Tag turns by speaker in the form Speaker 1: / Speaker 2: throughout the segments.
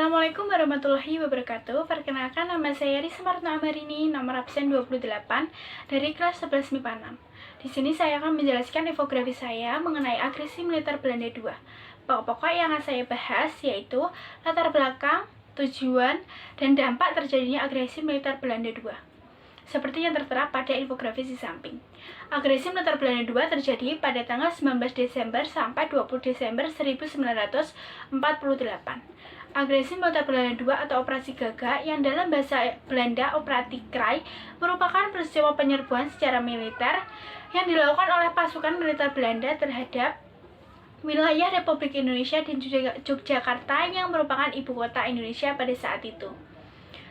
Speaker 1: Assalamualaikum warahmatullahi wabarakatuh. Perkenalkan, nama saya Risa Martna Amarini, nomor absen 28 dari kelas 11 MIPA 6. Di sini saya akan menjelaskan infografi saya mengenai agresi militer Belanda II. Pokok-pokok yang akan saya bahas yaitu latar belakang, tujuan, dan dampak terjadinya agresi militer Belanda II. Seperti yang tertera pada infografis di samping. Agresi militer Belanda II terjadi pada tanggal 19 Desember sampai 20 Desember 1948. Agresi militer Belanda II atau Operasi Gaga yang dalam bahasa Belanda Operasi Krai merupakan peristiwa penyerbuan secara militer yang dilakukan oleh pasukan militer Belanda terhadap wilayah Republik Indonesia dan Yogyakarta yang merupakan ibu kota Indonesia pada saat itu,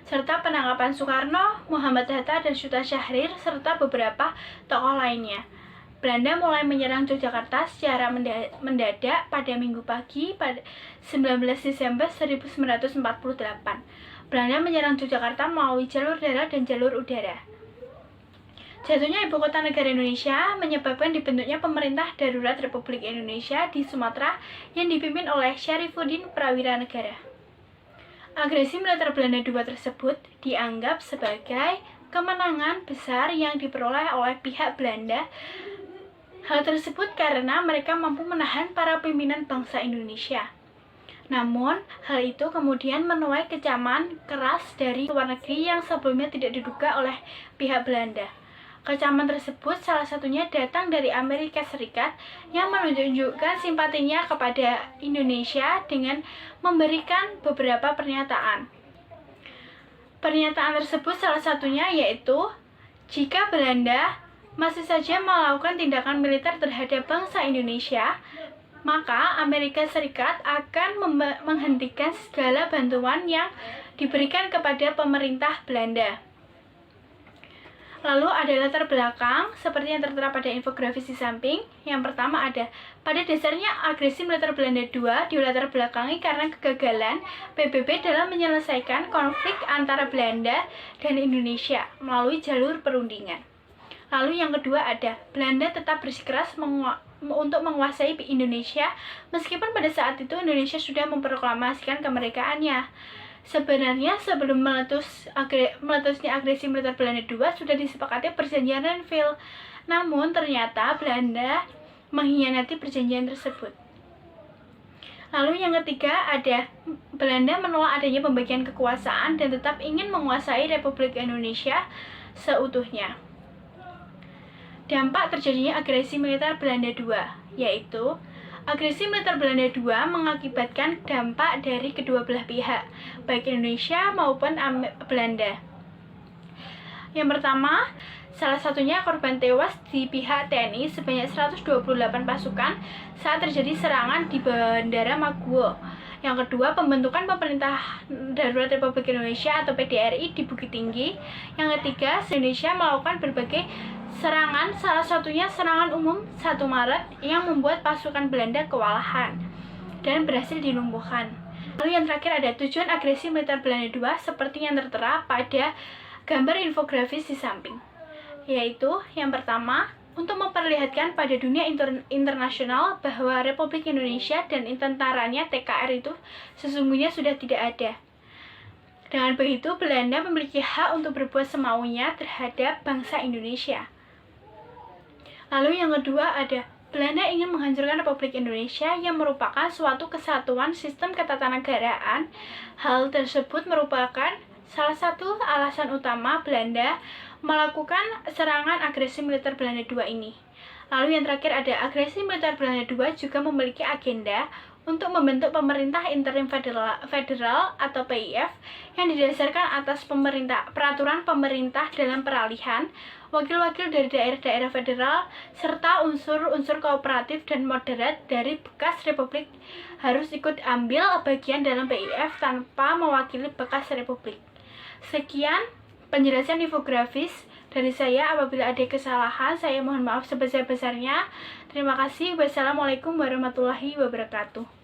Speaker 1: serta penangkapan Soekarno, Muhammad Hatta, dan Suta Syahrir, serta beberapa tokoh lainnya. Belanda mulai menyerang Yogyakarta secara mendadak pada Minggu pagi pada 19 Desember 1948. Belanda menyerang Yogyakarta melalui jalur darat dan jalur udara. Jatuhnya ibu kota negara Indonesia menyebabkan dibentuknya pemerintah darurat Republik Indonesia di Sumatera yang dipimpin oleh Syarifuddin Prawira Negara. Agresi militer Belanda II tersebut dianggap sebagai kemenangan besar yang diperoleh oleh pihak Belanda. Hal tersebut karena mereka mampu menahan para pimpinan bangsa Indonesia. Namun, hal itu kemudian menuai kecaman keras dari luar negeri yang sebelumnya tidak diduga oleh pihak Belanda. Kecaman tersebut salah satunya datang dari Amerika Serikat yang menunjukkan simpatinya kepada Indonesia dengan memberikan beberapa pernyataan. Pernyataan tersebut salah satunya yaitu, jika Belanda masih saja melakukan tindakan militer terhadap bangsa Indonesia, maka Amerika Serikat akan menghentikan segala bantuan yang diberikan kepada pemerintah Belanda. Lalu ada latar belakang seperti yang tertera pada infografis di samping. Yang pertama ada, pada dasarnya agresi militer Belanda II dilatar belakangi karena kegagalan PBB dalam menyelesaikan konflik antara Belanda dan Indonesia melalui jalur perundingan. Lalu yang kedua ada, Belanda tetap bersikeras untuk menguasai Indonesia meskipun pada saat itu Indonesia sudah memproklamasikan kemerdekaannya. Sebenarnya sebelum meletusnya agresi militer Belanda II sudah disepakati perjanjian Renville. Namun ternyata Belanda mengkhianati perjanjian tersebut. Lalu yang ketiga ada, Belanda menolak adanya pembagian kekuasaan dan tetap ingin menguasai Republik Indonesia seutuhnya. Dampak terjadinya agresi militer Belanda II yaitu, agresi militer Belanda II mengakibatkan dampak dari kedua belah pihak, baik Indonesia maupun Belanda. Yang pertama, salah satunya korban tewas di pihak TNI sebanyak 128 pasukan saat terjadi serangan di Bandara Maguwo. Yang kedua, pembentukan pemerintah darurat Republik Indonesia atau PDRI di Bukit Tinggi. Yang ketiga, Indonesia melakukan berbagai serangan, salah satunya serangan umum 1 Maret yang membuat pasukan Belanda kewalahan dan berhasil dilumpuhkan. Lalu yang terakhir ada tujuan agresi militer Belanda II seperti yang tertera pada gambar infografis di samping, yaitu yang pertama, untuk memperlihatkan pada dunia internasional bahwa Republik Indonesia dan tentaranya TKR itu sesungguhnya sudah tidak ada. Dengan begitu, Belanda memiliki hak untuk berbuat semaunya terhadap bangsa Indonesia. Lalu yang kedua ada, Belanda ingin menghancurkan Republik Indonesia yang merupakan suatu kesatuan sistem ketatanegaraan. Hal tersebut merupakan salah satu alasan utama Belanda melakukan serangan agresi militer Belanda II ini. Lalu yang terakhir ada, agresi militer Belanda II juga memiliki agenda untuk membentuk pemerintah interim federal atau PIF yang didasarkan atas peraturan pemerintah dalam peralihan, wakil-wakil dari daerah-daerah federal, serta unsur-unsur kooperatif dan moderat dari bekas republik harus ikut ambil bagian dalam PIF tanpa mewakili bekas republik. Sekian penjelasan infografis dari saya. Apabila ada kesalahan, saya mohon maaf sebesar-besarnya. Terima kasih. Wassalamualaikum warahmatullahi wabarakatuh.